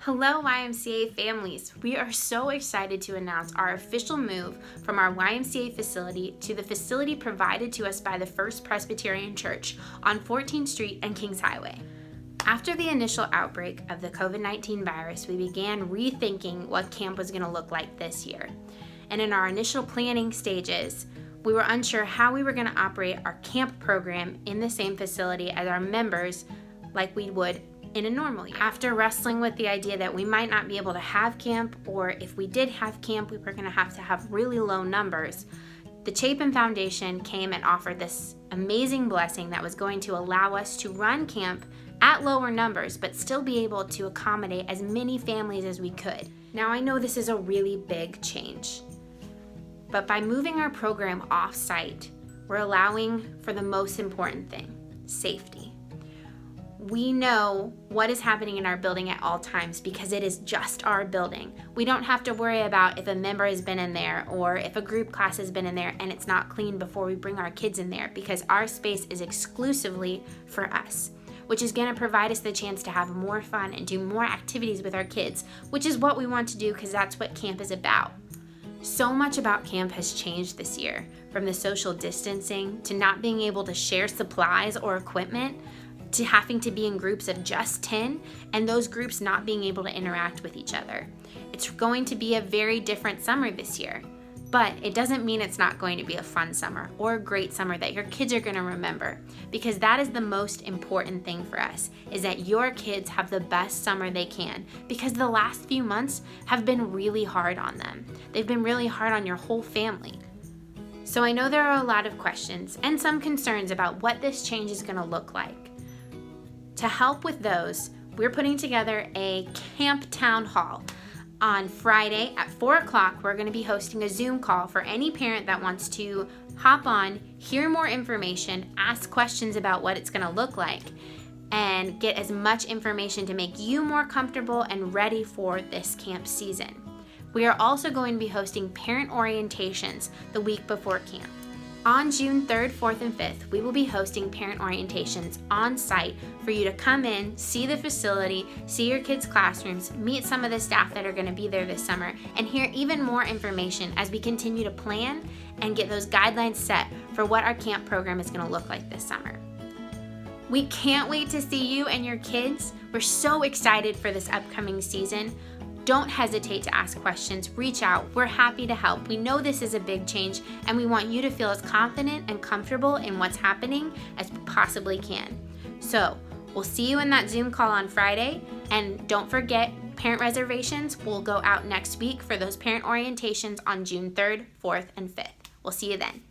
Hello YMCA families! We are so excited to announce our official move from our YMCA facility to the facility provided to us by the First Presbyterian Church on 14th Street and Kings Highway. After the initial outbreak of the COVID-19 virus, we began rethinking what camp was going to look like this year. And in our initial planning stages, we were unsure how we were going to operate our camp program in the same facility as our members like we would in a normal year. After wrestling with the idea that we might not be able to have camp, or if we did have camp, we were going to have really low numbers, the Chapin Foundation came and offered this amazing blessing that was going to allow us to run camp at lower numbers, but still be able to accommodate as many families as we could. Now, I know this is a really big change, but by moving our program off-site, we're allowing for the most important thing, safety. We know what is happening in our building at all times because it is just our building. We don't have to worry about if a member has been in there or if a group class has been in there and it's not clean before we bring our kids in there, because our space is exclusively for us, which is going to provide us the chance to have more fun and do more activities with our kids, which is what we want to do because that's what camp is about. So much about camp has changed this year, from the social distancing to not being able to share supplies or equipment, to having to be in groups of just 10 and those groups not being able to interact with each other. It's going to be a very different summer this year, but it doesn't mean it's not going to be a fun summer or a great summer that your kids are going to remember, because that is the most important thing for us, is that your kids have the best summer they can, because the last few months have been really hard on them. They've been really hard on your whole family. So I know there are a lot of questions and some concerns about what this change is going to look like. To help with those, we're putting together a camp town hall. On Friday at 4 o'clock, we're going to be hosting a Zoom call for any parent that wants to hop on, hear more information, ask questions about what it's going to look like, and get as much information to make you more comfortable and ready for this camp season. We are also going to be hosting parent orientations the week before camp. On June 3rd, 4th, and 5th, we will be hosting parent orientations on site for you to come in, see the facility, see your kids' classrooms, meet some of the staff that are going to be there this summer, and hear even more information as we continue to plan and get those guidelines set for what our camp program is going to look like this summer. We can't wait to see you and your kids. We're so excited for this upcoming season. Don't hesitate to ask questions, reach out. We're happy to help. We know this is a big change and we want you to feel as confident and comfortable in what's happening as we possibly can. So we'll see you in that Zoom call on Friday, and don't forget, parent reservations will go out next week for those parent orientations on June 3rd, 4th, and 5th. We'll see you then.